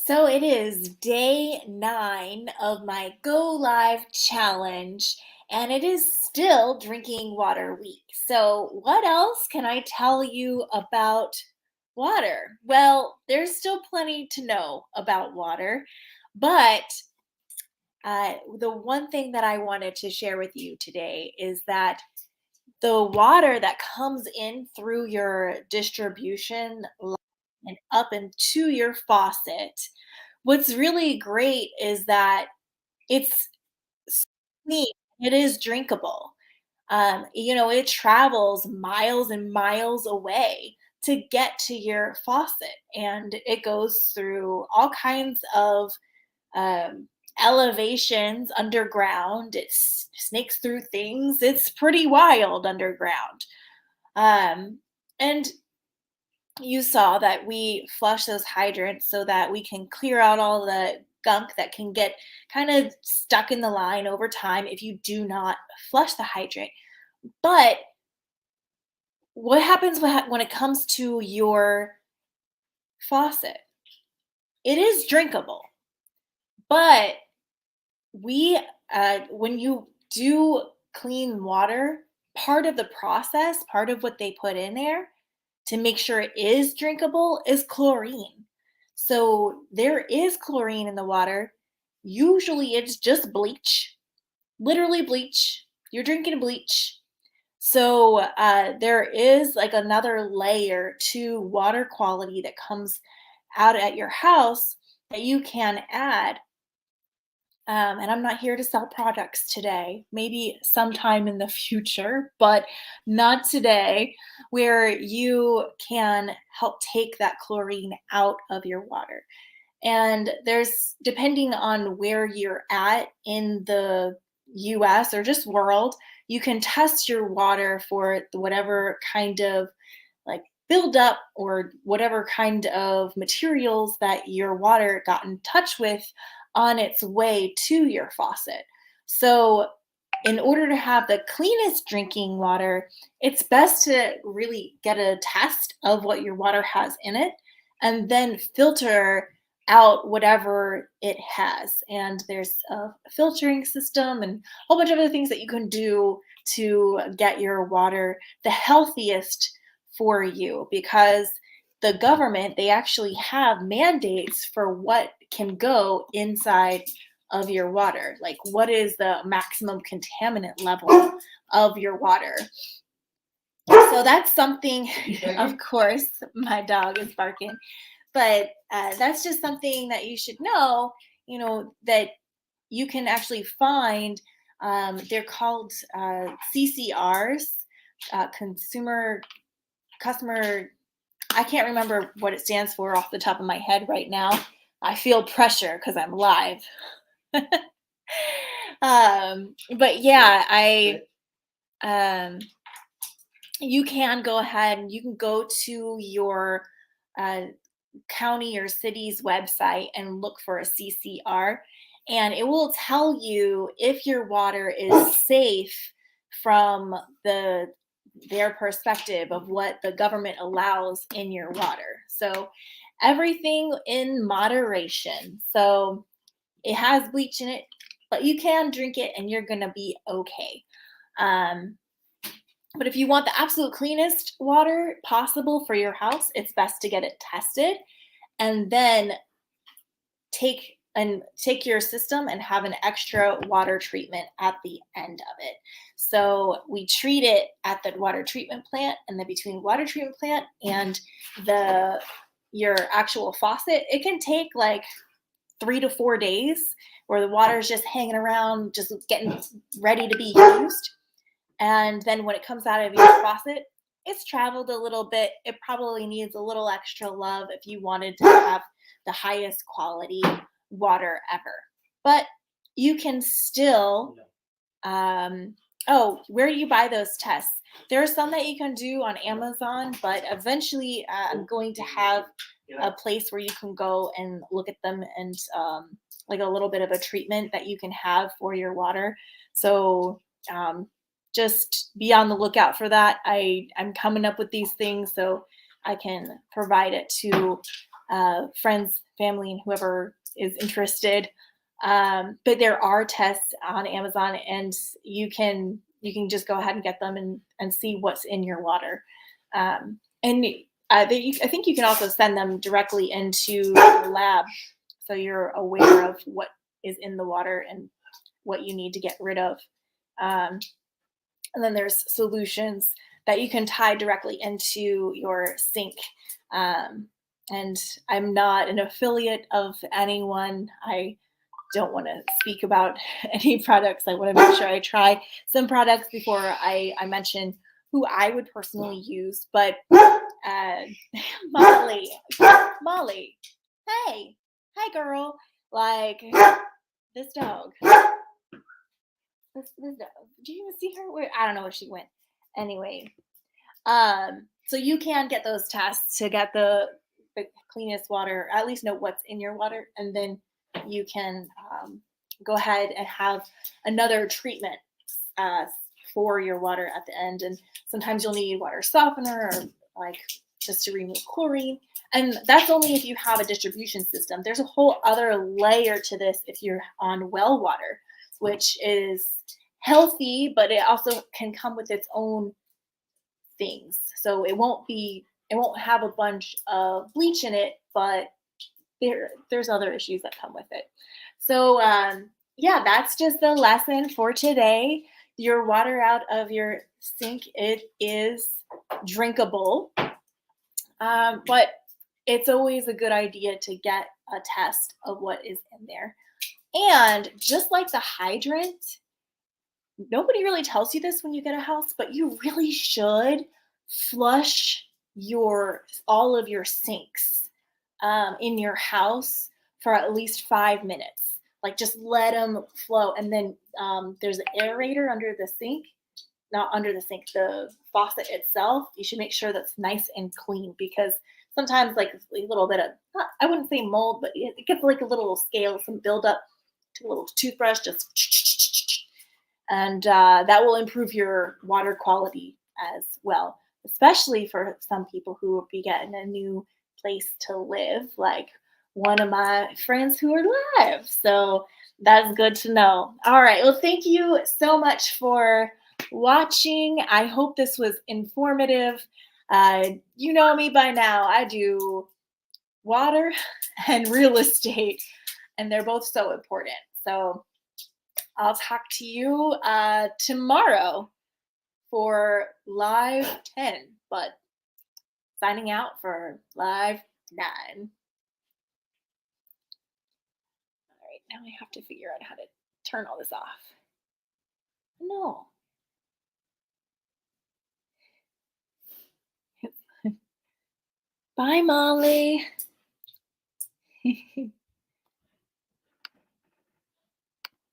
So it is day 9 of my Go Live challenge, and it is still drinking water week. So, what else can I tell you about water? Well, there's still plenty to know about water, but the one thing that I wanted to share with you today is that the water that comes in through your distribution line and up into your faucet. What's really great is that it's clean. It is drinkable. It travels miles and miles away to get to your faucet, and it goes through all kinds of um, elevations underground. It snakes through things. It's pretty wild underground. Um, and you saw that we flush those hydrants so that we can clear out all the gunk that can get kind of stuck in the line over time if you do not flush the hydrant. But what happens when it comes to your faucet? It is drinkable, but when you do clean water, part of the process, part of what they put in there to make sure it is drinkable is chlorine. So there is chlorine in the water. Usually it's just bleach, literally bleach. You're drinking bleach. So there is like another layer to water quality that comes out at your house that you can add. And I'm not here to sell products today, maybe sometime in the future, but not today, where you can help take that chlorine out of your water. And depending on where you're at in the US or just world, you can test your water for whatever kind of like buildup or whatever kind of materials that your water got in touch with on its way to your faucet. So, in order to have the cleanest drinking water, it's best to really get a test of what your water has in it and then filter out whatever it has. And there's a filtering system and a whole bunch of other things that you can do to get your water the healthiest for you, because the government, they actually have mandates for what can go inside of your water, like what is the maximum contaminant level of your water. So that's something, of course, my dog is barking, but that's just something that you should know, that you can actually find. They're called CCRs, consumer customer. I can't remember what it stands for off the top of my head right now. I feel pressure because I'm live. But yeah, um, you can go ahead and you can go to your uh, county or city's website and look for a CCR, and it will tell you if your water is safe from their perspective of what the government allows in your water. So everything in moderation. So it has bleach in it, but you can drink it and you're gonna be okay. Um, but if you want the absolute cleanest water possible for your house, it's best to get it tested and then take your system and have an extra water treatment at the end of it. So we treat it at the water treatment plant, and then between water treatment plant and the your actual faucet, it can take like 3 to 4 days where the water is just hanging around, just getting ready to be used. And then when it comes out of your faucet, it's traveled a little bit. It probably needs a little extra love if you wanted to have the highest quality water ever. But you can still, where do you buy those tests? There are some that you can do on Amazon, but eventually I'm going to have a place where you can go and look at them and like a little bit of a treatment that you can have for your water. So just be on the lookout for that. I'm coming up with these things so I can provide it to friends, family, and whoever is interested. But there are tests on Amazon, and you can just go ahead and get them and see what's in your water. And I think you can also send them directly into the lab, so you're aware of what is in the water and what you need to get rid of. Um, and then there's solutions that you can tie directly into your sink. Um, and I'm not an affiliate of anyone. I don't want to speak about any products. I want to make sure I try some products before I mention who I would personally use. But Molly, Molly, hey, hi, girl. Like this dog. This dog. Did you even see her? Where I don't know where she went. Anyway, so you can get those tests to get the cleanest water, at least know what's in your water, and then you can go ahead and have another treatment uh, for your water at the end. And sometimes you'll need water softener or like just to remove chlorine. And that's only if you have a distribution system. There's a whole other layer to this if you're on well water, which is healthy, but it also can come with its own things. So it won't have a bunch of bleach in it, but there's other issues that come with it. So yeah, that's just the lesson for today. Your water out of your sink, it is drinkable, but it's always a good idea to get a test of what is in there. And just like the hydrant, nobody really tells you this when you get a house, but you really should flush your all of your sinks in your house for at least 5 minutes. Like just let them flow, and then there's an aerator under the sink, not under the sink, the faucet itself. You should make sure that's nice and clean because sometimes like a little bit of I wouldn't say mold, but it gets like a little scale, some buildup to a little toothbrush, just and that will improve your water quality as well, especially for some people who will be getting a new place to live, like one of my friends who are live. So that's good to know. All right. Well, thank you so much for watching. I hope this was informative. You know me by now. I do water and real estate, and they're both so important. So I'll talk to you tomorrow for live 10, but signing out for live 9. All right, now I have to figure out how to turn all this off. No. Bye, Molly.